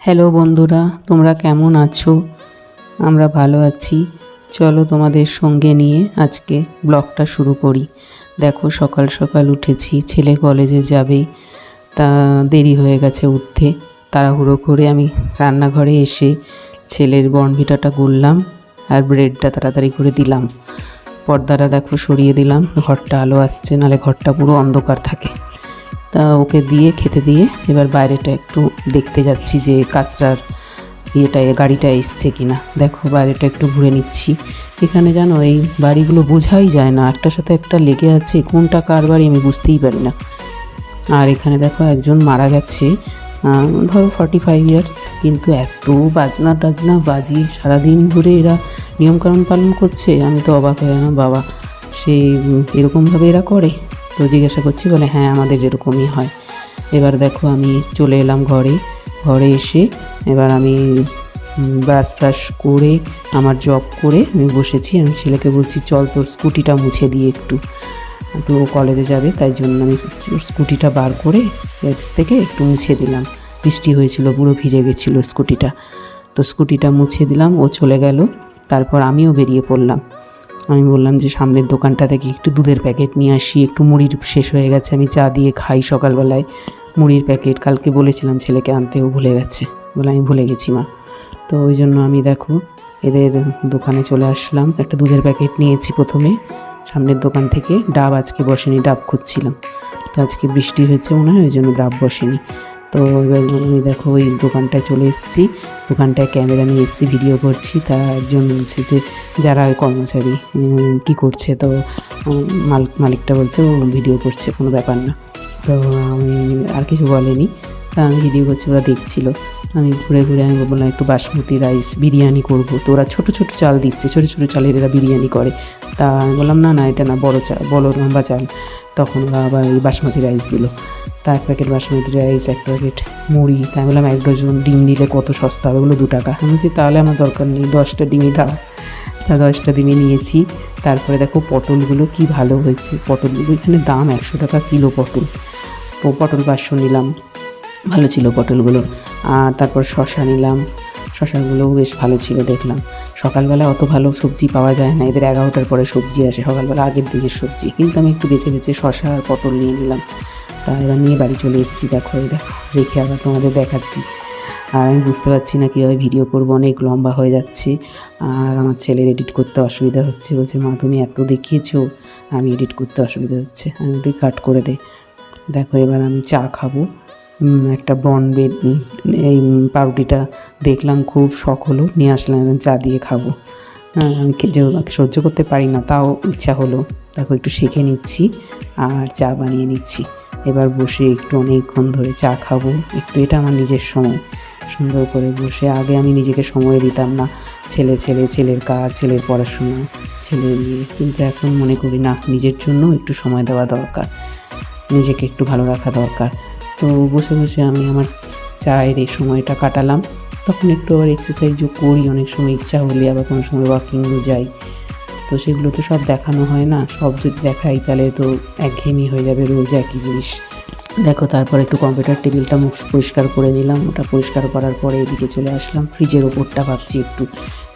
Hello বন্ধুরা, তোমরা কেমন আছো? আমরা ভালো আছি। চলো তোমাদের সঙ্গে নিয়ে আজকে ব্লগটা শুরু করি। দেখো, সকাল সকাল উঠেছি, ছেলে কলেজে যাবে, তা দেরি হয়ে গেছে উঠতে। তাড়াহুড়ো করে আমি রান্নাঘরে এসে ছেলের বর্নভিটাটা গুললাম আর ব্রেডটা তাড়াতাড়ি করে দিলাম। পর্দাটা দেখো সরিয়ে দিলাম, ঘরটা আলো আসছে, নাহলে ঘরটা পুরো অন্ধকার থাকে। তা ওকে দিয়ে খেতে দিয়ে এবার বাইরেটা একটু দেখতে যাচ্ছি যে কাঁচরার গাড়িটা এসছে কিনা। দেখো বাইরেটা একটু ঘুরে নিচ্ছি। এখানে জানো এই বাড়িগুলো বোঝাই যায় না, একটার সাথে একটা লেগে আছে, কোনটা কার বাড়ি আমি বুঝতেই পারি না। আর এখানে দেখো একজন মারা গেছে, ধরো 45 ইয়ার্স, কিন্তু এত বাজনা টাজনা বাজিয়ে সারাদিন ধরে এরা নিয়মকানুন পালন করছে। আমি তো অবাক হয়ে গেলাম, বাবা সে এরকমভাবে এরা করে? তো জিজ্ঞাসা করছি, বলে হ্যাঁ আমাদের এরকমই হয়। এবার দেখো আমি চলে এলাম ঘরে এসে এবার আমি ব্রাশ ট্রাশ করে আমার জব করে আমি বসেছি। আমি ছেলেকে বলছি, চল তোর স্কুটিটা মুছে দিয়ে একটু, তো কলেজে যাবে তাই জন্য আমি স্কুটিটা বার করে গ্যারেজ থেকে একটু মুছে দিলাম। বৃষ্টি হয়েছিল, পুরো ভিজে গেছিলো স্কুটিটা। তো স্কুটিটা মুছে দিলাম, ও চলে গেল। তারপর আমিও বেরিয়ে পড়লাম। আমি বললাম যে সামনের দোকানটা থেকে একটু দুধের প্যাকেট নিয়ে আসি, একটু মুড়ির শেষ হয়ে গেছে, আমি চা দিয়ে খাই সকালবেলায়। মুড়ির প্যাকেট কালকে বলেছিলাম ছেলেকে আনতেও ভুলে গেছে, বলে আমি ভুলে গেছি মা। তো ওই জন্য আমি দেখো এদের দোকানে চলে আসলাম। একটা দুধের প্যাকেট নিয়েছি প্রথমে সামনের দোকান থেকে। ডাব আজকে বসেনি, ডাব খুঁজছিলাম, তো আজকে বৃষ্টি হয়েছে মনে হয়, ওই জন্য ডাব বসেনি। তো এবার আমি দেখো ওই দোকানটায় চলে এসেছি, দোকানটায় ক্যামেরা নিয়ে এসেছি, ভিডিও করছি। তা একজন বলছে যে যারা কর্মচারী কি করছে, তো মালিকটা বলছে ও ভিডিও করছে, কোনো ব্যাপার না। তো আমি আর কিছু বলেনি, তা আমি ভিডিও করছি, ওরা দেখছিল। আমি ঘুরে ঘুরে আমি বললাম একটু বাসমতি রাইস বিরিয়ানি করবো। তো ওরা ছোটো ছোটো চাল দিচ্ছে, ছোটো ছোটো চালের এরা বিরিয়ানি করে। তা আমি বললাম না না, এটা না, বড় লম্বা চাল। তখন ওরা আবার এই বাসমতি রাইস দিল। তা এক প্যাকেট বাসমতি রাইস, এক প্যাকেট মুড়ি। তাই বললাম 1 ডজন ডিম নিলে কত সস্তা হবে, ওগুলো 2 টাকা। আমি বলছি তাহলে আমার দরকার নেই, 10টা ডিমই দাও। তা 10টা ডিমই নিয়েছি। তারপরে দেখো পটলগুলো কি ভালো হয়েছে, পটলগুলো এখানে দাম 100 টাকা কিলো পটল। পটল 500 নিলাম, ভালো ছিল পটলগুলো। আর তারপর শশা নিলাম, শশাগুলোও বেশ ভালো ছিল দেখলাম। সকালবেলা অত ভালো সবজি পাওয়া যায় না, এদের 11টার পরে সবজি আসে, সকালবেলা আগের দিনের সবজি। কিন্তু আমি একটু বেছে বেছে শশা আর পটল নিয়ে নিলাম। তা এবার নিয়ে বাড়ি চলে এসেছি। দেখো রেখে আবার তোমাদের দেখাচ্ছি। আর আমি বুঝতে পারছি না কীভাবে ভিডিও করবো, অনেক লম্বা হয়ে যাচ্ছে। আর আমার ছেলের এডিট করতে অসুবিধা হচ্ছে, বলছে মা তুমি এত দেখিয়েছো, আমি এডিট করতে অসুবিধা হচ্ছে, আমি তুই কাট করে দে। দেখো এবার আমি চা খাবো, একটা ব্রেড, এই পাউরুটিটা দেখলাম খুব শখ হলো, নিয়ে আসলাম, এবং চা দিয়ে খাবো। আমি সহ্য করতে পারি না, তাও ইচ্ছা হলো। দেখো একটু শিখে নিচ্ছি আর চা বানিয়ে নিচ্ছি। এবার বসে একটু অনেকক্ষণ ধরে চা খাবো একটু, এটা আমার নিজের সময়। সুন্দর করে বসে, আগে আমি নিজেকে সময় দিতাম না, ছেলের কাজ, ছেলের পড়াশোনা, ছেলে নিয়ে। কিন্তু এখন মনে করি না, নিজের জন্য একটু সময় দেওয়া দরকার, নিজেকে একটু ভালো রাখা দরকার। তো বসে বসে আমি আমার চায়ের এই সময়টা কাটালাম। তখন একটু আবার এক্সারসাইজও করি, অনেক সময় ইচ্ছা হলে আবার কোনো সময় ওয়াকিংও যাই। তো সেগুলো তো সব দেখানো হয় না, সব যদি দেখাই তাহলে তো একঘেয়েমি হয়ে যাবে, রোজ একই জিনিস। দেখো তারপর একটু কম্পিউটার টেবিলটা মুখ পরিষ্কার করে নিলাম। ওটা পরিষ্কার করার পরে এদিকে চলে আসলাম ফ্রিজের ওপরটা, ভাবছি একটু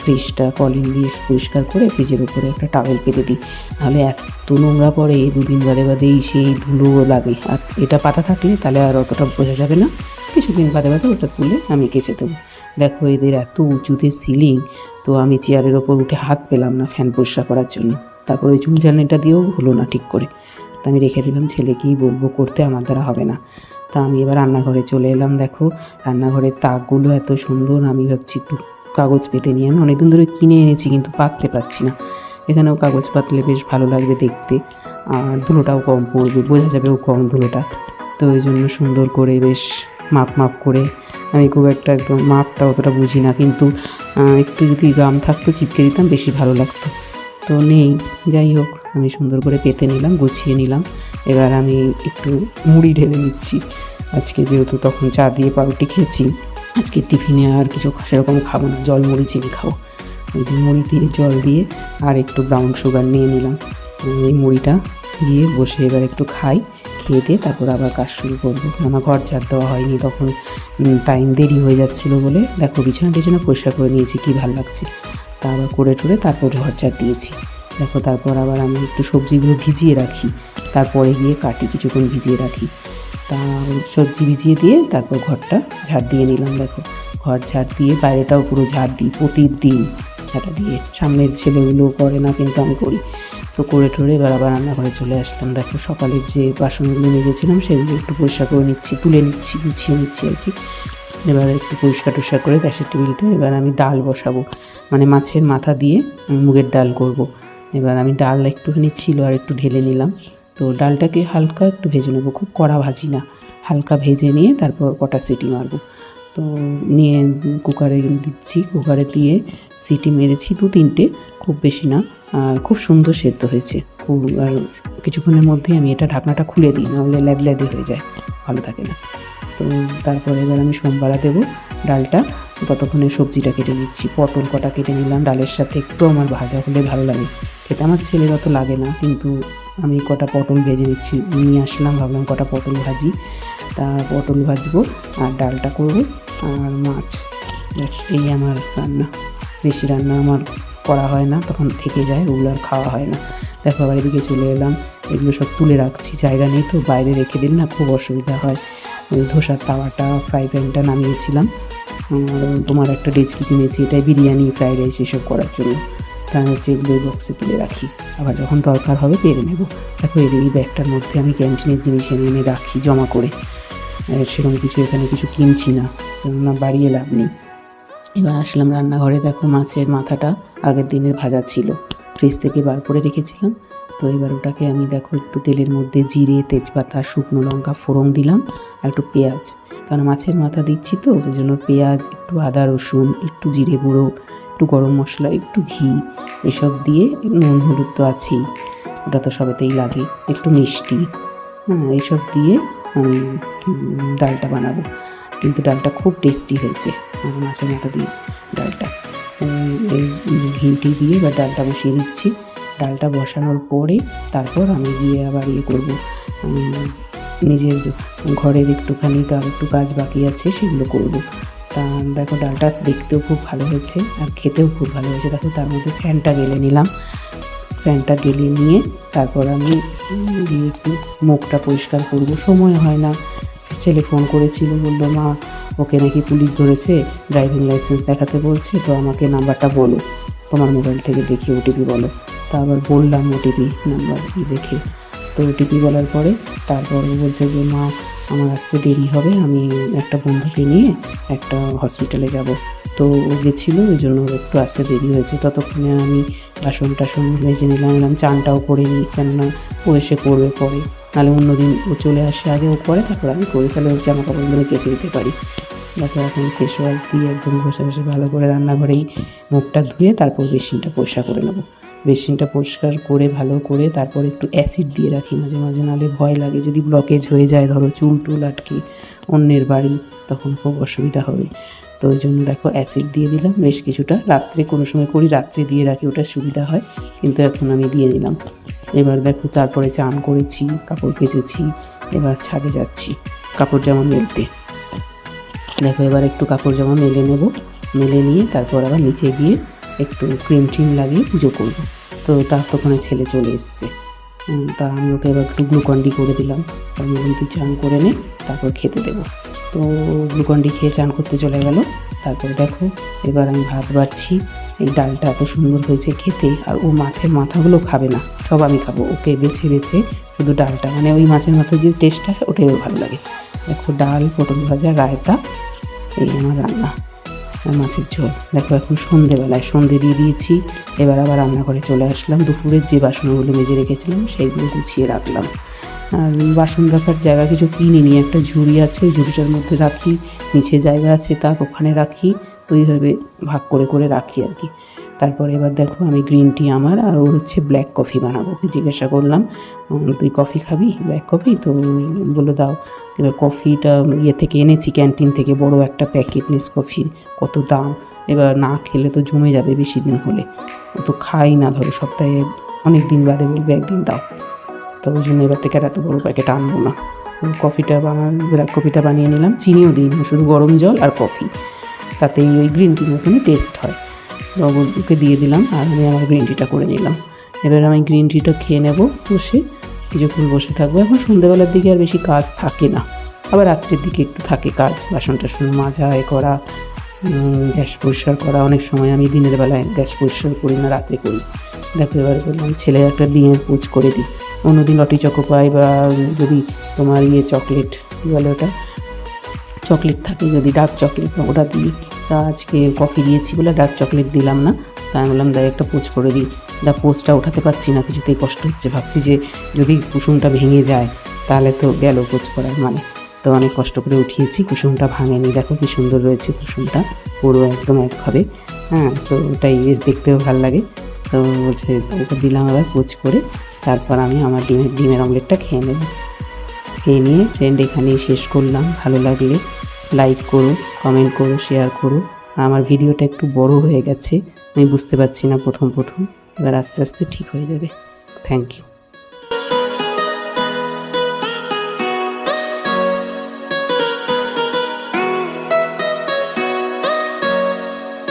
ফ্রিজটা কলিং দিয়ে পরিষ্কার করে ফ্রিজের ওপরে একটা টাওয়েল পেতে দিই, নাহলে এত নোংরা পড়ে, 2 দিন বাদে বাদেই সেই ধুলো লাগে। আর এটা পাতা থাকলে তাহলে আর অতটা বোঝা যাবে না, কিছুদিন বাদে বাদে ওটা তুলে আমি কেচে দেবো। দেখো এদের এত উঁচুতে সিলিং, তো আমি চেয়ারের ওপর উঠে হাত পেলাম না ফ্যান পরিষ্কার করার জন্য। তারপর ওই চুলঝালনিটা দিয়েও হলো না ঠিক করে, তা আমি রেখে দিলাম, ছেলেকেই বলবো করতে, আমার দ্বারা হবে না। তা আমি এবার রান্নাঘরে চলে এলাম। দেখো রান্নাঘরের তাকগুলো এত সুন্দর, আমি ভাবছি একটু কাগজ পেতে নিয়ে, আমি অনেকদিন ধরে কিনে এনেছি কিন্তু পাততে পারছি না। এখানেও কাগজ পাতলে বেশ ভালো লাগবে দেখতে, আর ধুলোটাও কম পড়বে, বোঝা যাবেও কম ধুলোটা। তো ওই জন্য সুন্দর করে বেশ মাপ করে, আমি খুব একটা একদম মাপটা অতটা বুঝি না, কিন্তু একটু যদি গাম থাকতো চিপকে দিতাম বেশি ভালো লাগতো, তো নেই। যাই হোক আমি সুন্দর করে পেতে নিলাম, গুছিয়ে নিলাম। এবার আমি একটু মুড়ি ঢেলে নিচ্ছি, আজকে যেহেতু তখন চা দিয়ে পাউরুটি খেয়েছি, আজকে টিফিনে আর কিছু সেরকম খাবো না, জল মুড়ি চিনি খাবো। ওই যে মুড়ি দিয়ে জল দিয়ে আর একটু ব্রাউন সুগার নিয়ে নিলাম। এই মুড়িটা দিয়ে বসে এবার একটু খাই, খেয়ে দিয়ে তারপর আবার কাজ শুরু করবো, কেননা ঘর ঝাড় দেওয়া হয়নি তখন, টাইম দেরি হয়ে যাচ্ছিলো বলে। দেখো বিছানা টিছানা পরিষ্কার করে নিয়েছি, কী ভালো লাগছে। তা আবার করে টরে তারপর ঘর ঝাড় দিয়েছি। দেখো তারপর আবার আমি একটু সবজিগুলো ভিজিয়ে রাখি, তারপরে গিয়ে কাটি, কিছুক্ষণ ভিজিয়ে রাখি। তা সবজি ভিজিয়ে দিয়ে তারপর ঘরটা ঝাড় দিয়ে নিলাম। দেখো ঘর ঝাড় দিয়ে বাইরেটাও পুরো ঝাড় দিই প্রতিদিন ঝাঁটা দিয়ে। সামনের ছেলেগুলো করে না, কিন্তু আমি করি। তো করে টোরে এবার আবার রান্নাঘরে চলে আসলাম। দেখো সকালের যে বাসনগুলো মেজেছিলাম সেগুলো একটু পরিষ্কার করে নিচ্ছি, তুলে নিচ্ছি, গুছিয়ে নিচ্ছি আর কি। এবার একটু পরিষ্কার টরিষ্কার করে গ্যাসের টেবিলটা, এবার আমি ডাল বসাবো, মানে মাছের মাথা দিয়ে মুগের ডাল করব। এবার আমি ডাল একটুখানি ছিল আর একটু ঢেলে নিলাম। তো ডালটাকে হালকা একটু ভেজে নেবো, খুব কড়া ভাজি না, হালকা ভেজে নিয়ে তারপর কটা সিটি মারবো। তো নিয়ে কুকারে দিচ্ছি, কুকারে দিয়ে সিটি মেরেছি 2-3টে, খুব বেশি না। আর খুব সুন্দর সেদ্ধ হয়েছে। আর কিছুক্ষণের মধ্যেই আমি এটা ঢাকনাটা খুলে দিই, নাহলে ল্যাদে হয়ে যায়, ভালো থাকে না। তো তারপরে এবার আমি সোমবারা দেবো ডালটা। ততক্ষণে সবজিটা কেটে নিচ্ছি, পটল কটা কেটে নিলাম, ডালের সাথে একটু আমার ভাজা হলে ভালো লাগে খেতে, আমার ছেলের অত লাগে না, কিন্তু আমি কটা পটল ভেজে নিচ্ছি, নিয়ে আসলাম, ভাবলাম কটা পটল ভাজি। তা পটল ভাজবো আর ডালটা করবো আর মাছ, ব্যাস এই আমার রান্না। বেশি রান্না আমার করা হয় না, তখন থেকে যায়, ওগুলো আর খাওয়া হয় না। দেখো আবার এদিকে চলে এলাম, এগুলো সব তুলে রাখছি, জায়গা নেই তো, বাইরে রেখে দিলে না খুব অসুবিধা হয়। ওই ধোসার তাওয়াটা, ফ্রাই প্যানটা নামিয়েছিলাম, তোমার একটা ডেচকি কিনেছি, এটাই বিরিয়ানি, ফ্রাইড রাইস এসব করার জন্য। তা হচ্ছে এগুলো বক্সে তুলে রাখি, আবার যখন দরকার হবে পেরে নেব। দেখো এই ব্যাগটার মধ্যে আমি ক্যান্টিনের জিনিস এনে রাখি জমা করে, সেরকম কিছু এখানে কিছু কিনছি না, কেননা বাড়িয়ে লাভ নেই। এবার আসলাম রান্নাঘরে। দেখো মাছের মাথাটা আগের দিনের ভাজা ছিল, ফ্রিজ থেকে বার করে রেখেছিলাম। তো এবার ওটাকে আমি দেখো একটু তেলের মধ্যে জিরে, তেজপাতা, শুকনো লঙ্কা ফোড়ন দিলাম, আর একটু পেঁয়াজ, কারণ মাছের মাথা দিচ্ছি তো ওই জন্য পেঁয়াজ, একটু আদা রসুন, একটু জিরে গুঁড়ো, একটু গরম মশলা, একটু ঘি, এসব দিয়ে, নুন হলুদ তো আছেই, ওটা তো সবেতেই লাগে, একটু মিষ্টি, এইসব দিয়ে আমি ডালটা বানাবো। কিন্তু ডালটা খুব টেস্টি হয়েছে, মানে মাছের মাথা দিয়ে ডালটা। এই ঘিটি দিয়ে এবার ডালটা বসিয়ে দিচ্ছি। ডালটা বসানোর পরে তারপর আমি গিয়ে আবার করবো, নিজের ঘরের একটুখানি আর একটু কাজ বাকি আছে, সেগুলো করব। তা দেখো ডালটা দেখতেও খুব ভালো হয়েছে আর খেতেও খুব ভালো হয়েছে। দেখো তার মধ্যে ফ্যানটা গেলে নিলাম, ফ্যানটা গেলে নিয়ে তারপর আমি গিয়ে একটু মুখটা পরিষ্কার করব, সময় হয় না। ছেলে ফোন করেছিল, বললো মা ওকে নাকি পুলিশ ধরেছে, ড্রাইভিং লাইসেন্স দেখাতে বলছে, তো আমাকে নাম্বারটা বলো, তোমার মোবাইল থেকে দেখে ওটিপি বলো। তা আবার বললাম ওটিপি নাম্বার দেখে, তো ওটিপি বলার পরে তারপর বলছে যে মা আমার আসতে দেরি হবে, আমি একটা বন্ধুকে নিয়ে একটা হসপিটালে যাব। তো ও গেছিলো, ওই জন্য একটু আসতে দেরি হয়েছে। ততক্ষণে আমি বাসন টাসন মেজে নিলাম, চানটাও করে নিই, কেননা ও এসে করবে পরে, নাহলে অন্যদিন ও চলে আসে আগে, ও করে তারপর আমি করে ফেলে ওর জামা কাপড়গুলো কেচে দিতে পারি। দেখো এখন ফেস ওয়াশ দিয়ে একদম ঘষে ঘষে ভালো করে রান্নাঘরেই মুখটা ধুয়ে তারপর বেসিনটা পরিষ্কার করে নেবো। বেসিনটা পরিষ্কার করে ভালো করে তারপর একটু অ্যাসিড দিয়ে রাখি মাঝে মাঝে, নাহলে ভয় লাগে যদি ব্লকেজ হয়ে যায়, ধরো চুল টুল আটকে অন্যের বাড়ি, তখন খুব অসুবিধা হবে। তো ওই জন্য দেখো অ্যাসিড দিয়ে দিলাম বেশ কিছুটা, রাত্রে কোনো সময় করি, রাত্রে দিয়ে রাখি, ওটা সুবিধা হয়, কিন্তু এখন আমি দিয়ে দিলাম। এবার দেখো তারপরে চান করেছি, কাপড় কেচেছি, এবার ছাদে যাচ্ছি কাপড় জামা মেলতে। দেখো এবার একটু কাপড় জামা মেলে নেব, মেলে নিয়ে তারপর আবার নিচে গিয়ে একটু ক্রিম ট্রিম লাগিয়ে পুজো করব। তো তার তখন ছেলে চলে এসছে, তা আমি ওকে এবার একটু গ্লুকন্ডি করে দিলাম, আমি বললাম তুই চান করে নে তারপর খেতে দেবো। তো গ্লুকন্ডি খেয়ে চান করতে চলে গেল। তারপরে দেখো এবার আমি ভাত বাড়ছি, এই ডালটা এত সুন্দর হয়েছে খেতে, আর ও মাছের মাথাগুলো খাবে না, সব আমি খাবো, ওকে বেছে বেছে শুধু ডালটা, মানে ওই মাছের মাথার যে টেস্টটা ওটাই ওর ভালো লাগে। দেখো ডাল, পটল ভাজা, রায়তা, এই আমার রান্না, আর মাছের ঝোল। দেখো এখন সন্ধেবেলায় সন্ধে দিয়ে দিয়েছি, এবার আবার রান্নাঘরে চলে আসলাম। দুপুরের যে বাসনগুলো মেজে রেখেছিলাম সেইগুলো গুছিয়ে রাখলাম। আর বাসন রাখার জায়গা কিছু কিনিনি, একটা ঝুড়ি আছে, ওই ঝুড়িটার মধ্যে রাখি, নিচে জায়গা আছে তাক ওখানে রাখি, ওইভাবে ভাগ করে করে রাখি আর কি। তারপরে এবার দেখো আমি গ্রিন টি আমার, আর ওর হচ্ছে ব্ল্যাক কফি বানাবো। ওকে জিজ্ঞাসা করলাম তুই কফি খাবি, ব্ল্যাক কফি? তো বললো দাও। এবার কফিটা থেকে এনেছি ক্যান্টিন থেকে, বড় একটা প্যাকেট নেসকফির, কত দাম, এবার না খেলে তো জমে যাবে বেশি দিন হলে, ও তো খাই না, ধরো সপ্তাহে অনেক দিন বাদে বলবে একদিন দাও। তো ওই জন্য এবার থেকে আর এত বড়ো প্যাকেট আনবো না। কফিটা ব্ল্যাক কফিটা বানিয়ে নিলাম, চিনিও দিইনি, শুধু গরম জল আর কফি, তাতেই ওই গ্রিন টির মতনই টেস্ট হয়। ওকে দিয়ে দিলাম আর আমি আমার গ্রিন টিটা করে নিলাম। এবার আমি গ্রিন টিটা খেয়ে নেব বসে, কিছুক্ষণ বসে থাকবো। এখন সন্ধ্যেবেলার দিকে আর বেশি কাজ থাকে না, আবার রাত্রের দিকে একটু থাকে কাজ, বাসন টাসন মাজা করা, গ্যাস পরিষ্কার করা। অনেক সময় আমি দিনের বেলায় গ্যাস পরিষ্কার করি না, রাত্রে করি। দেখো এবার বললাম ছেলে একটা ডিমের পুচ করে দিই। অন্যদিন লটি চকো পাই বা যদি তোমার চকলেট কী বলে ওটা, চকলেট থাকে যদি ডার্ক চকলেট, ওটা দিই। তা আজকে কফি দিয়েছি বলে ডার্ক চকলেট দিলাম না, তাই আমি বললাম দেখ একটা পোচ করে দিই। পোচটা ওঠাতে পারছি না, কিছুতেই কষ্ট হচ্ছে, ভাবছি যে যদি কুসুমটা ভেঙে যায় তাহলে তো গেল পোচ করার মানে। তো অনেক কষ্ট করে উঠিয়েছি, কুসুমটা ভাঙেনি, দেখো কি সুন্দর রয়েছে কুসুমটা, পুরো একদম একভাবে। হ্যাঁ, তো ওটাই বেশ দেখতেও ভালো লাগে। তো বলছে ওটা দিলাম আবার পোচ করে, তারপর আমি আমার ডিমের অমলেটটা খেয়ে নেব। খেয়ে নিয়ে ফ্রেন্ড এখানেই শেষ করলাম। ভালো লাগলে লাইক করো, কমেন্ট করো, শেয়ার করো। আর আমার ভিডিওটা একটু বড় হয়ে গেছে, আমি বুঝতে পারছি না প্রথম, এবার আস্তে আস্তে ঠিক হয়ে যাবে। Thank you.